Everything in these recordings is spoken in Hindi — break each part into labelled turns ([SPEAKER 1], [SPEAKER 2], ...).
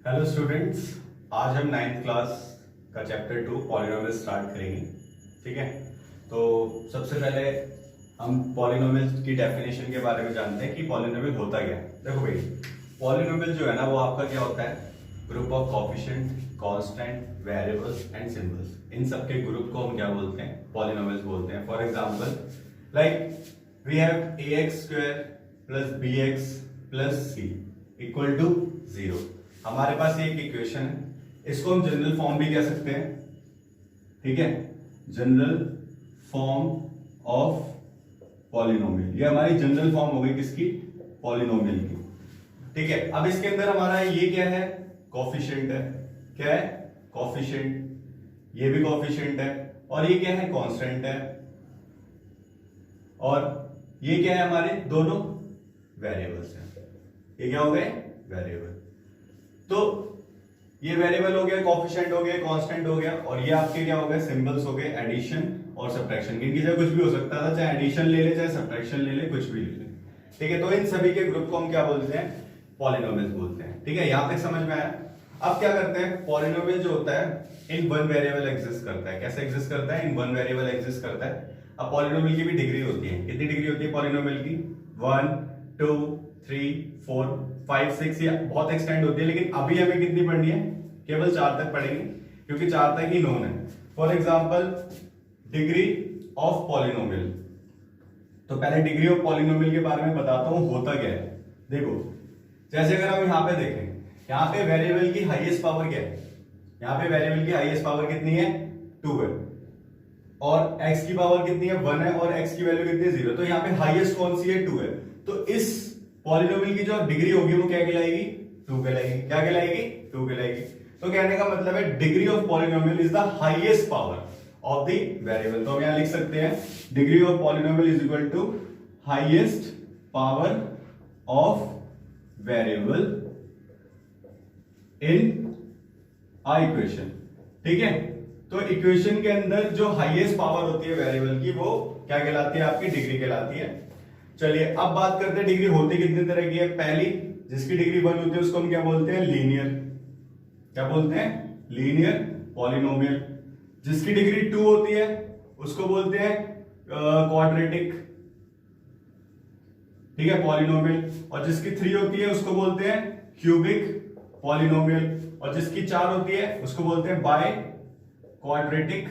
[SPEAKER 1] हेलो स्टूडेंट्स, आज हम 9th क्लास का चैप्टर 2 पॉलिनोमियल स्टार्ट करेंगे। ठीक है, तो सबसे पहले हम पॉलिनोमियल की डेफिनेशन के बारे में जानते हैं कि पॉलिनोमियल होता क्या है। देखो भाई, पॉलिनोमियल जो है ना वो आपका क्या होता है, group of coefficient, constant, variables and symbols, इन सब के ग्रुप को हम क्या बोलते हैं, पॉलिनोमियल्स बोलते हैं। For example like we have ax square plus bx plus c equal to 0। हमारे पास ये एक इक्वेशन है, इसको हम जनरल फॉर्म भी कह सकते हैं। ठीक है, जनरल फॉर्म ऑफ पॉलिनोमियल, ये हमारी जनरल फॉर्म हो गई किसकी, पॉलिनोमियल की। ठीक है, अब इसके अंदर हमारा ये क्या है, कोएफिशिएंट है। क्या है, कोएफिशिएंट, ये भी कोएफिशिएंट है, और ये क्या है, कांस्टेंट है, और ये क्या है, हमारे दोनों वेरिएबल्स हैं। ये क्या हो गए, वेरिएबल। तो ये वेरिएबल हो गया, कोएफिशिएंट हो गया, कांस्टेंट हो गया, और ये आपके क्या हो गए, सिंबल्स हो गए, एडिशन और सब्ट्रैक्शन। इनकी जगह कुछ भी हो सकता था, चाहे एडिशन ले ले, चाहे सब्ट्रैक्शन ले ले, कुछ भी ले ले। ठीक है, तो इन सभी के ग्रुप को हम क्या बोलते हैं, पॉलिनोमियल्स बोलते हैं। ठीक है, यहां तक समझ में आया। अब क्या करते हैं, पॉलिनोमियल जो होता है इन वन वेरिएबल एग्जिस्ट करता है। कैसे एग्जिस्ट करता है, इन वन वेरिएबल एग्जिस्ट करता है। अब पॉलिनोमियल की भी डिग्री होती है। कितनी डिग्री होती है पॉलिनोमियल की, 1 2 3 4 5 6, या बहुत एक्सटेंड होती है, लेकिन अभी हमें कितनी पढ़नी है, केवल 4 तक पढ़ेंगे, क्योंकि 4 तक ही नोन है। For example degree of polynomial, तो पहले डिग्री ऑफ पॉलिनोमियल के बारे में बताता हूं होता क्या है। देखो, जैसे अगर हम यहां पे देखें, यहां पे वेरिएबल की हाईएस्ट पावर क्या है, यहां पे वेरिएबल की हाईएस्ट पावर कितनी है, 2 है, और x की पावर कितनी है, 1 है, और x की वैल्यू कितनी है, 0। तो यहाँ पे हाईएस्ट कौन सी है, 2 है। तो इस पॉलिनोमियल की जो डिग्री होगी वो क्या कहलाएगी, 2 कहलाएगी। क्या कहलाएगी, 2 कहलाएगी। तो कहने का मतलब है degree of polynomial is the highest power of the variable. तो हम यहां लिख सकते हैं degree of polynomial is equal to highest power of variable in a equation. ठीक है, तो इक्वेशन के अंदर जो हाईएस्ट पावर होती है वेरिएबल की, वो क्या कहलाती है, आपकी डिग्री कहलाती है। चलिए अब बात करते हैं डिग्री होती कितनी तरह की है। पहली, जिसकी डिग्री 1 होती है उसको हम क्या बोलते हैं, लीनियर। क्या बोलते हैं, लीनियर पॉलिनोमियल। जिसकी डिग्री 2 होती है उसको बोलते हैं क्वाड्रेटिक। ठीक है, पॉलिनोमियल। और जिसकी 3 होती है उसको बोलते हैं क्यूबिक पॉलिनोमियल, और जिसकी 4 होती है उसको बोलते हैं बाय क्वाड्रेटिक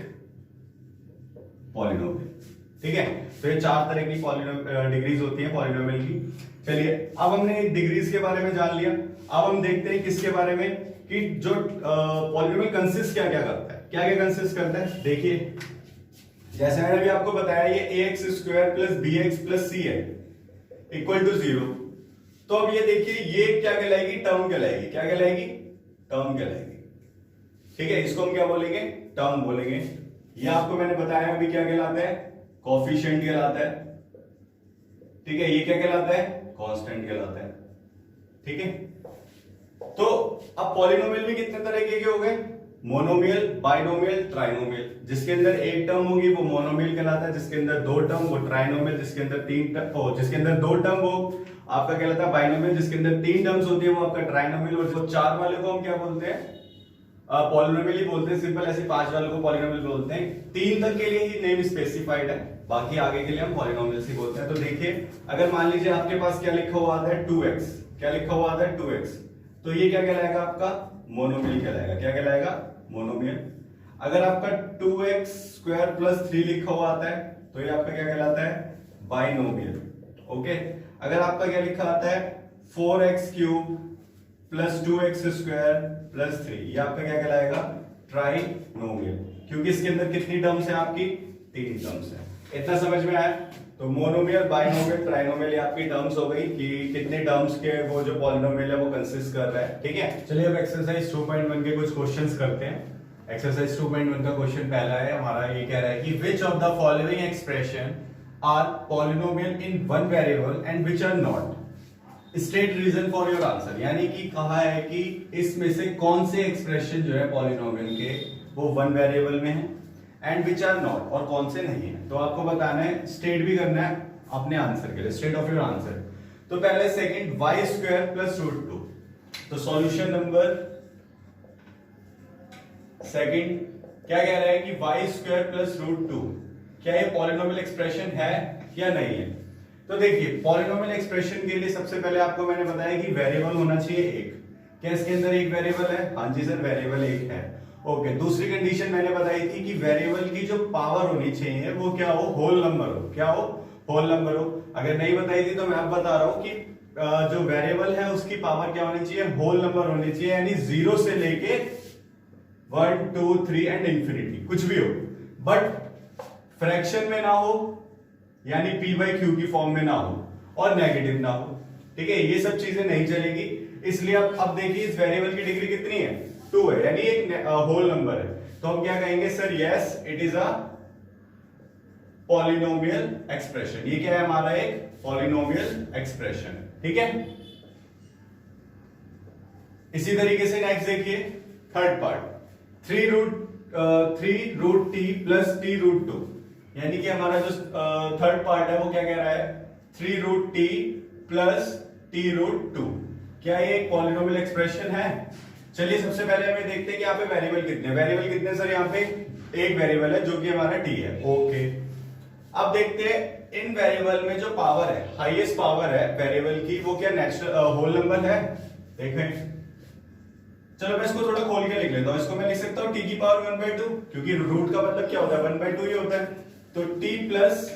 [SPEAKER 1] पॉलिनोमियल। ठीक है, तो ये 4 तरह की डिग्रीज होती है पॉलिनोमियल की। चलिए अब हमने डिग्रीज के बारे में जान लिया। अब हम देखते हैं किसके बारे में, कि जो पॉलिनोमियल कंसिस्ट क्या क्या करता है, क्या क्या कंसिस्ट करता है। देखिए, जैसे मैंने अभी आपको बताया, ये ax square plus bx plus c है इक्वल टू 0। तो अब ये देखिए, ये क्या कहलाएगी, टर्म कहलाएगी। क्या कहलाएगी, टर्म कहलाएगी। ठीक है, इसको हम क्या बोलेंगे, टर्म बोलेंगे। ये आपको मैंने बताया अभी क्या कहलाता है, कोएफिशिएंट कहलाता है। ठीक है, ये क्या कहलाता है, कांस्टेंट कहलाता है। ठीक है, तो अब पॉलिनोमियल भी कितने तरह के हो गए, मोनोमियल, बाइनोमियल, ट्राइनोमियल। जिसके अंदर एक टर्म होगी वो मोनोमियल कहलाता है, जिसके अंदर 2 टर्म वो ट्राइनोमियल, जिसके अंदर 2 टर्म वो आपका कहलाता है बाइनोमियल, जिसके अंदर 3 टर्म्स होती है वो आपका ट्राइनोमियल, और जो 4 वाले को हम क्या बोलते हैं, पॉलिनोमियल ही बोलते हैं। सिंपल, ऐसे 5 वाले को पॉलिनोमियल बोलते हैं। 3 तक के लिए ही नेम स्पेसिफाइड है, बाकी आगे के लिए हम पॉलिनोमियल ही बोलते हैं। तो देखिए, अगर मान लीजिए आपके पास क्या लिखा हुआ आता है, 2x, क्या लिखा हुआ आता है, 2x, तो ये क्या कहलाएगा, आपका मोनोमियल कहलाएगा। क्या कहलाएगा, मोनोमियल। अगर आपका 2x स्क्वायर प्लस 3 लिखा हुआ आता है तो ये आपका क्या कहलाता है, बाइनोमियल। ओके, अगर आपका क्या लिखा आता है, 4x cube plus 2x square plus 3, ये आपका क्या कहलाएगा, ट्राइनोमियल, क्योंकि इसके अंदर कितनी टर्म्स है, आपकी 3 टर्म्स है। इतना समझ में आया। तो मोनोमियल, बाइनोमियल, ट्राइनोमियल, ये आपकी टर्म्स हो गई कि कितने टर्म्स के वो जो पॉलिनोमियल है वो कंसिस्ट कर रहा है। ठीक है, चलिए अब एक्सरसाइज 2.1 के कुछ क्वेश्चंस करते हैं। एक्सरसाइज 2.1 का क्वेश्चन पहला है हमारा, ये कह रहा है कि which of the following expression are polynomial in one variable and which are not, state reason for your answer. यानी कि कहा है कि इसमें से कौन से एक्सप्रेशन जो है पॉलिनोमियल के वो वन वेरिएबल में है एंड विच आर नॉट, और कौन से नहीं है। तो आपको बताना है, स्टेट भी करना है अपने आंसर के लिए, स्टेट ऑफ योर आंसर। तो पहले second, y square plus root 2, तो सॉल्यूशन नंबर सेकंड क्या कह रहा है कि y square plus root two, क्या ये पॉलिनोमियल एक्सप्रेशन है या नहीं है? तो देखिए पॉलिनोमियल एक्सप्रेशन के लिए सबसे पहले आपको मैंने बताया कि वेरिएबल होना चाहिए एक। क्या इसके अंदर एक वेरिएबल है? हाँ जी सर, वेरिएबल एक है। ओके, दूसरी कंडीशन मैंने बताई थी कि वेरिएबल की जो पावर होनी चाहिए वो क्या हो? होल नंबर हो। क्या हो? होल नंबर हो। अगर नहीं बताई थी तो मैं अब बता रहा हूं कि जो वेरिएबल है उसकी पावर क्या होनी चाहिए? होल नंबर होनी चाहिए, यानी 0 से लेके 1 2 3 एंड इंफिनिटी कुछ भी हो, बट फ्रैक्शन में ना हो, यानी p बाई क्यू की फॉर्म में ना हो, और नेगेटिव ना हो। ठीक है, ये सब चीजें नहीं चलेगी। इसलिए अब देखिए इस वेरिएबल की डिग्री कितनी है? 2 है, यानी एक होल नंबर है। तो हम क्या कहेंगे sir? Yes, it is a polynomial expression. ये क्या है हमारा? एक पॉलिनोमियल एक्सप्रेशन। ठीक है, इसी तरीके से नेक्स्ट देखिए third part, 3 root t plus t root two, यानी कि हमारा जो थर्ड पार्ट है वो क्या कह रहा है? 3 root t plus t root two. क्या ये एक पॉलिनोमियल एक्सप्रेशन है? चलिए सबसे पहले हमें देखते हैं कि यहाँ पे वेरिएबल कितने। वेरिएबल कितने सर? यहाँ पे एक वेरिएबल है जो कि हमारा टी है। ओके, अब देखते हैं इन वेरिएबल में जो पावर है, हाईएस्ट पावर है वेरिएबल की, वो क्या नेचुरल होल नंबर है? देखें, चलो मैं इसको थोड़ा खोल के लिख लेता हूं। इसको मैं लिख सकता हूं टी की पावर 1/2, क्योंकि रूट का मतलब क्या होता है? 1/2 ही होता है। तो टी प्लस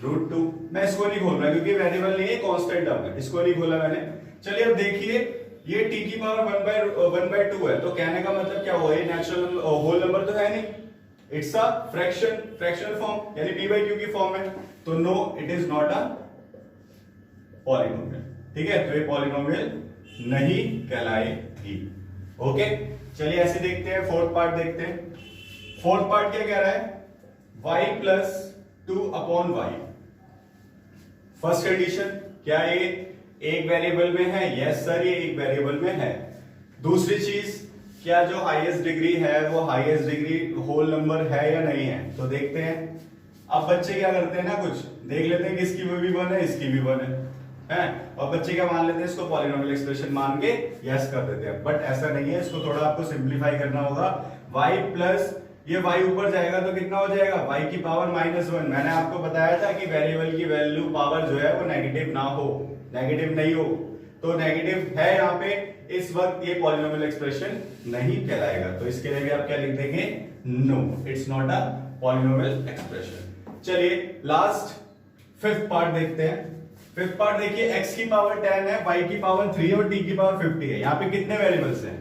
[SPEAKER 1] रूट टू। मैं इसको नहीं खोल रहा क्योंकि वेरिएबल नहीं है, कांस्टेंट टर्म है, इसको नहीं खोला मैंने। चलिए अब देखिए, ये टी की पावर 1/2 है, तो कहने का मतलब क्या हुआ? ये नेचुरल होल नंबर तो है नहीं, इट्स अ फ्रैक्शनल फॉर्म, यानी p बाई क्यू की फॉर्म है। तो no, it is not a polynomial. ठीक है, तो ये पॉलिनोमियल नहीं कहलाएगी। ओके, चलिए ऐसे देखते हैं, फोर्थ पार्ट देखते हैं। फोर्थ पार्ट क्या कह रहा है? y plus 2/y। First condition, क्या ये एक वेरिएबल में है? यस सर, ये एक वेरिएबल में है। दूसरी चीज, क्या जो हाईएस्ट डिग्री है वो हाईएस्ट डिग्री होल नंबर है या नहीं है? तो देखते हैं। अब बच्चे क्या करते हैं ना, कुछ देख लेते हैं कि इसकी भी 1 है, इसकी भी 1 है, और बच्चे क्या मान लेते हैं? इसको पॉलिनोमियल एक्सप्रेशन मान के यस कर देते हैं। बट ऐसा नहीं है, इसको थोड़ा आपको सिंप्लीफाई करना होगा। y प्लस ये y ऊपर जाएगा तो कितना हो जाएगा? y की पावर -1। मैंने आपको बताया था कि वेरिएबल की वैल्यू पावर जो है वो नेगेटिव ना हो, नेगेटिव नहीं हो। तो नेगेटिव है यहाँ पे, इस वक्त ये पॉलिनोमियल एक्सप्रेशन नहीं कहलाएगा। तो इसके लिए भी आप क्या लिख देंगे? No, it's not a polynomial expression. चलिए लास्ट फिफ्थ पार्ट देखते हैं। फिफ्थ पार्ट देखिए, x की पावर 10 है, y की पावर 3 है और t की पावर 50 है। यहाँ पे कितने वेरिएबल्स हैं?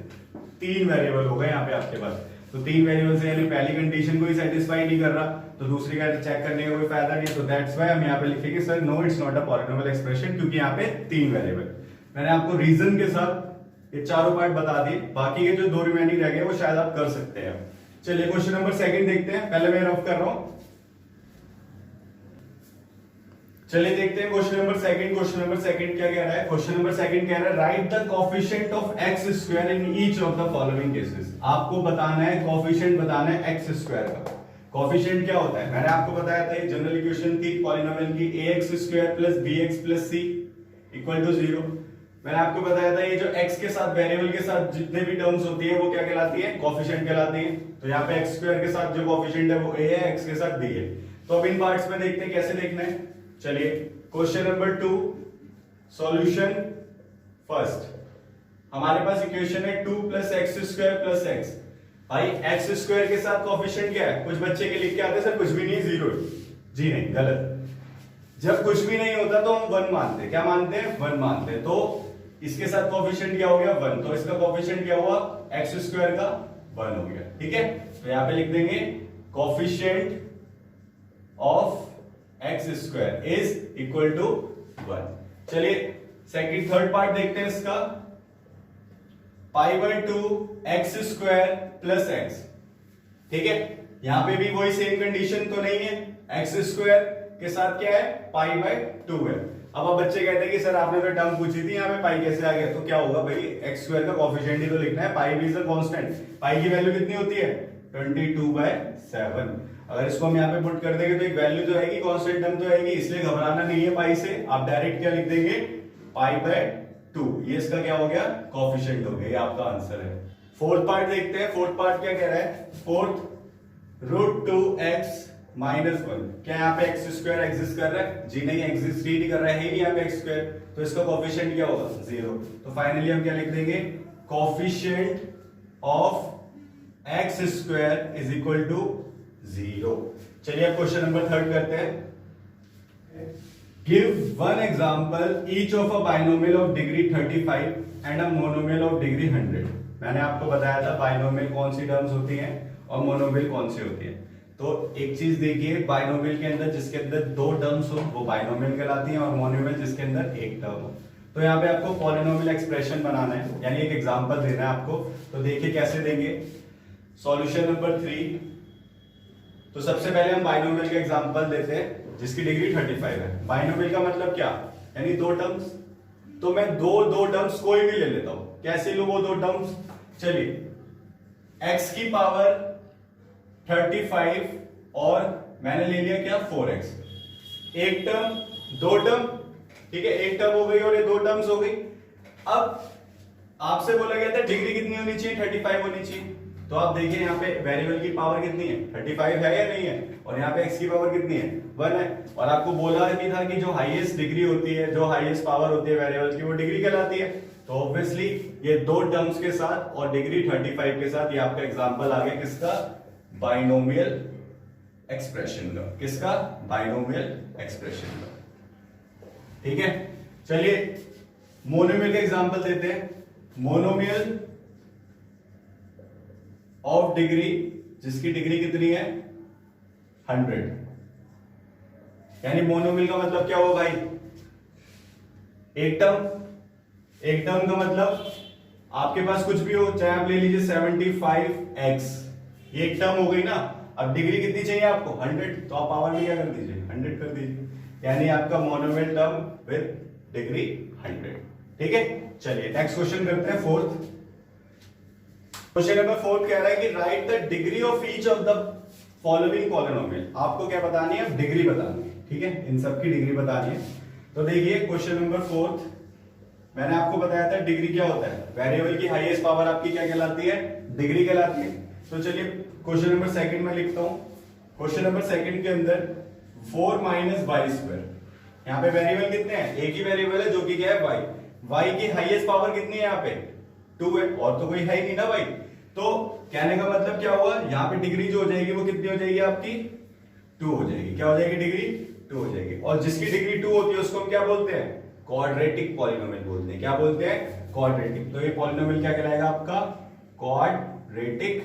[SPEAKER 1] 3 वेरिएबल हो गए यहाँ पे आपके पास। तो 3 वेरिएबल्स, यानी पहली कंडीशन को ही सेटिस्फाई नहीं कर रहा, तो दूसरी का चेक करने का कोई फायदा नहीं। तो दैट्स व्हाई हम यहाँ पे लिखेंगे sir no, it's not a polynomial expression, क्योंकि यहाँ पे 3 वेरिएबल। मैंने आपको रीजन के साथ ये चारों पार्ट बता दिए, बाकी के जो 2 रिमेनिंग रह गए वो शायद आप कर सकते हैं। चलिए क्वेश्चन नंबर 2 देखते हैं, पहले मैं रफ कर रहा हूं। चलिए देखते हैं क्वेश्चन नंबर 2। क्वेश्चन नंबर 2 क्या कह रहा है? क्वेश्चन नंबर 2 कह रहा है right the coefficient of x square in each of the following cases. आपको बताना है कोएफिशिएंट, बताना है x स्क्वायर का। कोएफिशिएंट क्या होता है? मैंने आपको बताया था, एक जनरल इक्वेशन थी पॉलिनोमियल की, ax square plus bx plus c equal to 0। मैंने आपको बताया था ये जो x के साथ, वेरिएबल के साथ जितने भी टर्म्स होती है वो क्या कहलाती है? कोएफिशिएंट कहलाती है। तो यहाँ पे x स्क्वायर के साथ जो कोएफिशिएंट है वो a है, x के साथ b है। तो अब इन पार्ट्स में देखते हैं कैसे देखना है। चलिए क्वेश्चन नंबर 2 सॉल्यूशन फर्स्ट। हमारे पास इक्वेशन है 2 plus x square plus x. भाई एक्स स्क्वायर के साथ कोएफिशिएंट क्या है? कुछ बच्चे के लिख के आते हैं सर कुछ भी नहीं, 0। जी नहीं, गलत। जब कुछ भी नहीं होता तो हम 1 मानते हैं। क्या मानते हैं? 1 मानते हैं। तो इसके साथ कोएफिशिएंट क्या हो गया? 1। तो इसका कोएफिशिएंट क्या हुआ? एक्स स्क्वायर का 1 हो गया। ठीक है, तो यहां पे लिख देंगे coefficient of x square is equal to 1। चलिए थर्ड पार्ट देखते हैं इसका। π/2 एक्स स्क्वायर प्लस एक्स। ठीक है, यहां पे भी वही सेम कंडीशन तो नहीं है, एक्स स्क्वायर के साथ क्या है? π/2 है। अब बच्चे कहते हैं कि सर आपने तो टर्म पूछी थी, यहाँ पे पाई कैसे आ गया? तो क्या होगा भाई, एक्स स्क्वायर का कोएफिशिएंट ही तो लिखना है। पाई भी इज अ कांस्टेंट। पाई की वैल्यू कितनी होती है? 22/7। अगर इसको हम यहाँ पे पुट कर देंगे तो एक वैल्यू तो आएगी, कांस्टेंट टर्म तो आएगी, इसलिए घबराना नहीं है पाई से। आप डायरेक्ट क्या लिख देंगे? π/2। ये इसका क्या हो गया? कोएफिशिएंट हो गया। ये आपका आंसर है। फोर्थ पार्ट देखते हैं। फोर्थ पार्ट क्या कह रहा है? Fourth √2x minus 1। क्या यहाँ पे एक्स स्क्वायर एग्जिस्ट कर रहा है? जी नहीं, एग्जिस्ट ही नहीं कर रहा है, नहीं यहाँ पे एक्स स्क्वायर, तो इसका कोफिशिएंट क्या होगा? 0। तो फाइनली हम क्या लिख देंगे? Coefficient of x square is equal to 0। चलिए अब क्वेश्चन नंबर 3 करते हैं। Give one example each of a binomial of degree 35 and a monomial of degree 100। मैंने आपको बताया था बाइनोमियल कौन सी टर्म्स होती हैं और मोनोमियल कौन सी होती है। तो एक चीज देखिए, बाइनोमियल के अंदर जिसके अंदर 2 टर्म्स हो वो बाइनोमियल कहलाती हैं, और मोनोमियल जिसके अंदर 1 टर्म हो। तो यहाँ पे आपको पॉलिनोमियल एक्सप्रेशन बनाना है, यानी एक एग्जांपल देना है आपको। तो देखिए कैसे देंगे। Solution number 3। तो सबसे पहले हम बाइनोमियल का एग्जांपल देते हैं जिसकी डिग्री 35 है। बाइनोमियल का मतलब क्या? यानी 2 टर्म्स। तो मैं दो टर्म्स कोई भी ले लेता हूं। कैसे लूं वो 2 टर्म्स? चलिए, x की पावर 35 और मैंने ले लिया क्या? 4x। एक टर्म, 2 टर्म, ठीक है, एक टर्म हो गई और ये 2 टर्म्स हो गई। अब आपसे बोला गया था डिग्री कितनी होनी चाहिए? 35 होनी चाहिए। तो आप देखिए यहाँ पे वेरिएबल की पावर कितनी है? 35 है या नहीं है? और यहाँ पे x की पावर कितनी है? 1 है। और आपको बोला भी था कि जो हाईएस्ट डिग्री होती है, जो हाईएस्ट पावर होती है वेरिएबल की, वो डिग्री कहलाती है। तो ऑब्वियसली ये 2 टर्म्स के साथ और डिग्री 35 के साथ ये आपका एग्जांपल आ गया किसका? बाइनोमियल एक्सप्रेशन का। किसका? बाइनोमियल एक्सप्रेशन का। ठीक है, चलिए मोनोमियल का एग्जांपल देते हैं। मोनोमियल ऑफ डिग्री जिसकी डिग्री कितनी है? 100। यानी मोनोमियल का मतलब क्या हुआ भाई? एक टर्म। एक टर्म का मतलब आपके पास कुछ भी हो, चाहे आप ले लीजिए 75x, ये एक टर्म हो गई ना। अब डिग्री कितनी चाहिए आपको? 100। तो आप पावर में क्या कर दीजिए? 100 कर दीजिए, यानी आपका मोनोमियल टर्म विद डिग्री 100। ठीक है, चलिए नेक्स्ट क्वेश्चन करते हैं, 4th। क्वेश्चन नंबर 4 कह रहा है कि right the degree of each of the following polynomial. आपको क्या बतानी है? डिग्री बतानी है। ठीक है, इन सब की डिग्री बतानी है। तो देखिए क्वेश्चन नंबर 4th, मैंने आपको बताया था डिग्री क्या होता है? वेरिएबल की हाईएस्ट पावर आपकी क्या कहलाती है? डिग्री कहलाती है। तो चलिए क्वेश्चन नंबर 2 में लिखता हूं। क्वेश्चन नंबर 2 के अंदर 4 माइनस वाई स्क्वायर। यहाँ पे वेरिएबल कितने हैं? एक ही वेरिएबल है जो कि क्या है? y। y की हाईएस्ट पावर कितनी है? यहाँ पे 2 है, और तो कोई है ही नहीं ना भाई। तो कहने का मतलब क्या हुआ? यहाँ पे डिग्री जो हो जाएगी वो कितनी हो जाएगी आपकी? 2 हो जाएगी। क्या हो जाएगी? डिग्री 2 हो जाएगी। और जिसकी डिग्री 2 होती है उसको हम क्या बोलते हैं? क्वाड्रेटिक पॉलिनोमियल बोलते हैं। क्या बोलते हैं? क्वाड्रेटिक। तो ये पॉलिनोमियल क्या कहलाएगा आपका? Quadratic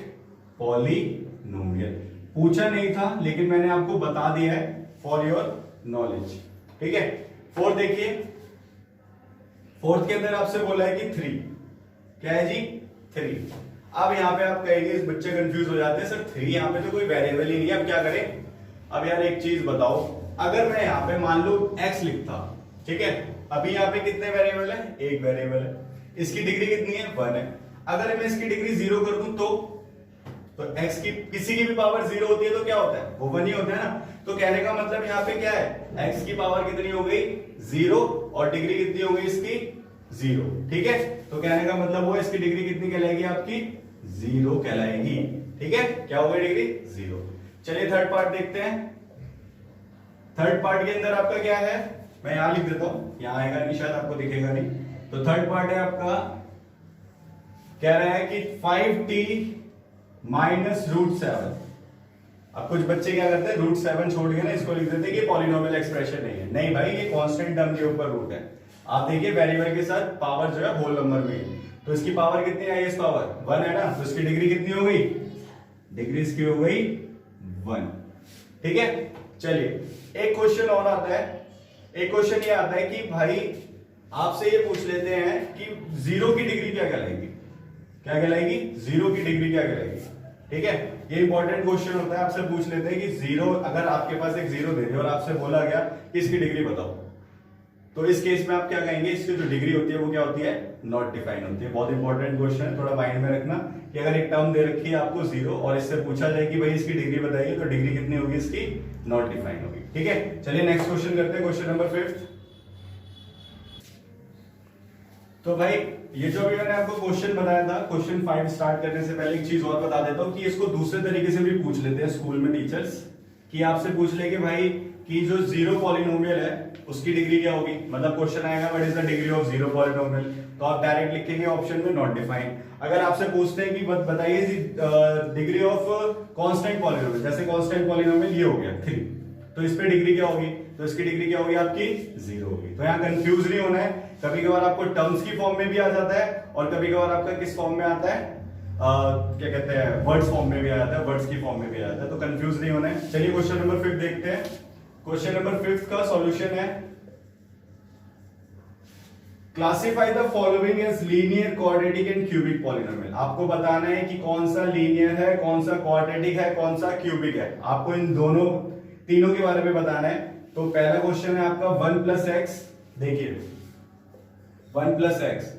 [SPEAKER 1] polynomial. पूछा नहीं था लेकिन मैंने आपको बता दिया है फॉर योर नॉलेज। ठीक है, 4 देखिए। 4th के अंदर आपसे बोला है कि 3। क्या है जी? 3। अब यहां पे आप कहेंगे इस बच्चे कंफ्यूज हो जाते हैं, सर 3 यहां पे तो कोई वेरिएबल ही नहीं है, अब क्या करें? अब यार एक चीज बताओ, अगर मैं यहां पे मान लो x लिखता, ठीक है, अभी यहां पे कितने वेरिएबल है? एक वेरिएबल है। इसकी डिग्री कितनी है? 1 है। अगर मैं इसकी डिग्री 0 कर दूं तो x की किसी की भी पावर 0 होती है तो क्या होता है? वो 1 ही होता है ना। तो कहने का मतलब यहाँ पे क्या है? x की पावर कितनी हो गई? 0, और डिग्री कितनी हो गई इसकी? 0। ठीक है, तो कहने का मतलब वो इसकी डिग्री कितनी कहलाएगी आपकी? 0 कहलाएगी। ठीक है, क्या हो गई? डिग्री 0। चलिए थर्ड पार्ट देखते हैं। थर्ड पार्ट के अंदर आपका क्या है? मैं यहां लिख देता हूं, यहां आएगा नहीं, शायद आपको दिखेगा नहीं। तो थर्ड पार्ट है आपका, कह रहा है कि 5t माइनस √7। अब कुछ बच्चे क्या करते हैं? √7 छोड़ के ना इसको लिख देते हैं कि पॉलिनोमियल एक्सप्रेशन नहीं है। नहीं भाई, ये कांस्टेंट टर्म के ऊपर रूट है। आप देखिए वेरिएबल के साथ पावर जो है होल नंबर में है, तो इसकी पावर कितनी है? हाईएस्ट पावर 1 है ना, तो इसकी डिग्री कितनी हो गई? डिग्री इसकी हो गई 1। ठीक है, चलिए एक क्वेश्चन और आता है। एक क्वेश्चन ये आता है कि भाई आपसे ये पूछ लेते हैं कि 0 की डिग्री क्या कहलाएगी? क्या कहलाएगी? 0 की डिग्री क्या कहलाएगी? ठीक है, ये इंपॉर्टेंट क्वेश्चन होता है। आपसे पूछ लेते हैं कि 0, अगर आपके पास एक 0 दे दे और आपसे बोला गया कि इसकी डिग्री बताओ, तो इस केस में आप क्या कहेंगे? इसकी जो डिग्री होती है वो क्या होती है? नॉट डिफाइन होती है। बहुत इंपॉर्टेंट क्वेश्चन है, थोड़ा माइंड में रखना कि अगर एक टर्म दे रखी है आपको 0 और इससे पूछा जाए कि भाई इसकी डिग्री बताइए, तो डिग्री कितनी होगी इसकी? नॉट डिफाइन होगी। ठीक है, चलिए नेक्स्ट क्वेश्चन करते हैं, क्वेश्चन नंबर 5। तो भाई ये जो भी मैंने आपको क्वेश्चन बताया था, क्वेश्चन 5 स्टार्ट करने से पहले एक चीज और बता देता हूँ कि इसको दूसरे तरीके से भी पूछ लेते हैं स्कूल में टीचर्स, कि आपसे पूछ ले कि भाई कि जो जीरो पॉलिनोमियल है उसकी डिग्री क्या होगी। मतलब क्वेश्चन आएगा what is the degree of zero polynomial, तो आप डायरेक्ट लिखेंगे ऑप्शन में नॉट डिफाइंड। अगर आपसे पूछते हैं कि बताइए डिग्री ऑफ कांस्टेंट पॉलिनोमियल, जैसे कांस्टेंट पॉलिनोमियल ये हो गया 3, तो इस पे डिग्री क्या होगी, तो इसकी डिग्री क्या होगी आपकी 0 होगी। तो यहाँ कंफ्यूज नहीं होना है, कभी कभार आपको टर्म्स की फॉर्म में भी आ जाता है और कभी कभार आपका किस फॉर्म में आता है, क्या कहते हैं, वर्ड्स फॉर्म में भी आ जाता है, वर्ड्स की फॉर्म में भी आ जाता है, तो कंफ्यूज नहीं होना है। चलिए क्वेश्चन नंबर 5 देखते हैं। क्वेश्चन नंबर 5 का सॉल्यूशन है classify the following as linear, quadratic and cubic polynomial. आपको बताना है कि कौन सा लीनियर है, कौन सा क्वाड्रेटिक है, कौन सा क्यूबिक है, आपको इन दोनों तीनों के बारे में बताना है। तो पहला क्वेश्चन है आपका 1 प्लस एक्स, देखिए 1 प्लस एक्स,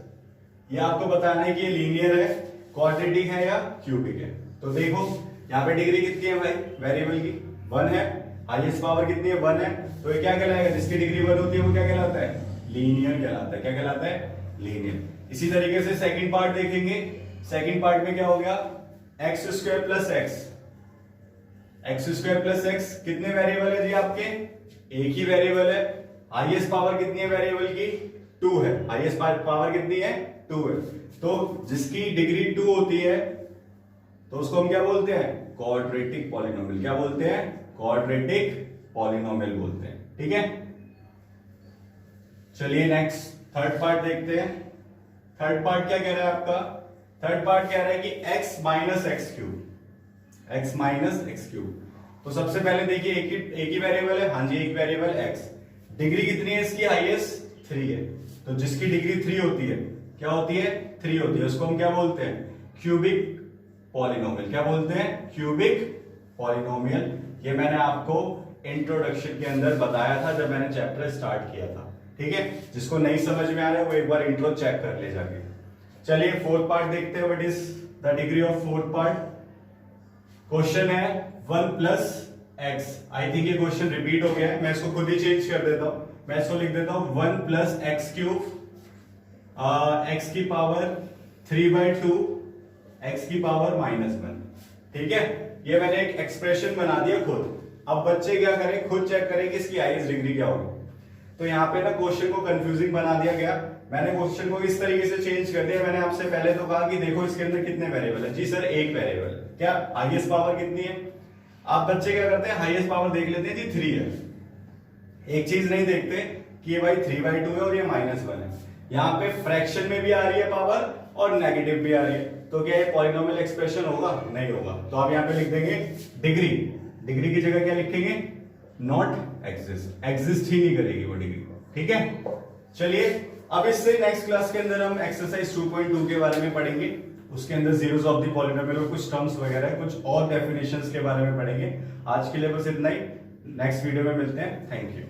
[SPEAKER 1] ये आपको बताना है कि ये लीनियर है, क्वाड्रेटिक है या क्यूबिक है। तो देखो यहाँ पे डिग्री कितनी है भाई, वेरिएबल की 1 है, हाईएस्ट पावर कितनी है 1 है, तो ये क्या कहलाएगा, जिसकी डिग्री 1 होती है वो क्या कहलाता है, लीनियर कहलाता है। क्या कहलाता है, लीनियर। इसी तरीके से सेकंड पार्ट देखेंगे, सेकंड पार्ट में क्या हो गया, x square plus x, x square plus x कितने वेरिएबल है जी आपके, एक ही वेरिएबल है। हाईएस्ट पावर कितनी है वेरिएबल की, 2 है, हाईएस्ट पावर कितनी है 2 है। तो जिसकी डिग्री 2 होती है तो उसको हम क्या बोलते हैं, क्वाड्रेटिक पॉलिनोमियल। क्या बोलते हैं, क्वाड्रेटिक पॉलिनोमियल बोलते हैं। ठीक है, चलिए नेक्स्ट थर्ड पार्ट देखते हैं। थर्ड पार्ट क्या कह रहा है आपका, थर्ड पार्ट कह रहा है कि x minus x cube, x minus x cube. तो सबसे पहले देखिए एक ही वेरिएबल है, हाँ जी एक वेरिएबल x, डिग्री कितनी है इसकी, हाईएस्ट 3 है। तो जिसकी डिग्री 3 होती है, क्या होती है 3 होती है, उसको हम क्या बोलते हैं, क्यूबिक पॉलिनोमियल। क्या बोलते हैं, क्यूबिक पॉलिनोमियल। ये मैंने आपको इंट्रोडक्शन के अंदर बताया था जब मैंने चैप्टर स्टार्ट किया था। ठीक है, जिसको नहीं समझ में आ रहा है वो एक बार इंट्रो चेक कर ले जाके। चलिए फोर्थ पार्ट देखते हैं, what is the degree of fourth part. Question है 1 प्लस एक्स, आई थिंक ये क्वेश्चन रिपीट हो गया है, मैं इसको खुद ही चेंज कर देता हूं, मैं इसको लिख देता हूं 1 प्लस एक्स क्यूब, एक्स की पावर 3/2, एक्स की पावर -1। ठीक है, ये मैंने एक एक्सप्रेशन बना दिया खुद। अब बच्चे क्या करें, खुद चेक करें कि इसकी हाईएस्ट डिग्री क्या होगी। तो यहाँ पे ना क्वेश्चन को कंफ्यूजिंग बना दिया गया, मैंने क्वेश्चन को इस तरीके से चेंज कर दिया। मैंने आपसे पहले तो कहा कि देखो इसके अंदर कितने वेरिएबल है, जी सर एक वेरिएबल, क्या हाईएस्ट पावर कितनी है। आप बच्चे क्या करते हैं, हाईएस्ट पावर देख लेते हैं जी 3 है, एक चीज नहीं देखते कि ये भाई 3/2 है और ये -1 है। यहाँ पे फ्रैक्शन में भी आ रही है पावर और नेगेटिव भी आ रही है, तो क्या ये पॉलिनोमियल एक्सप्रेशन होगा, नहीं होगा। तो आप यहाँ पे लिख देंगे डिग्री, डिग्री की जगह क्या लिखेंगे, नॉट एग्जिस्ट, एग्जिस्ट ही नहीं करेगी वो डिग्री। ठीक है, चलिए अब इससे नेक्स्ट क्लास के अंदर हम एक्सरसाइज 2.2 के बारे में पढ़ेंगे, उसके अंदर जीरोस ऑफ द पॉलिनोमियल और कुछ टर्म्स वगैरह, कुछ और डेफिनेशंस के बारे में पढ़ेंगे। आज के लिए बस इतना ही, नेक्स्ट वीडियो में मिलते हैं, थैंक यू।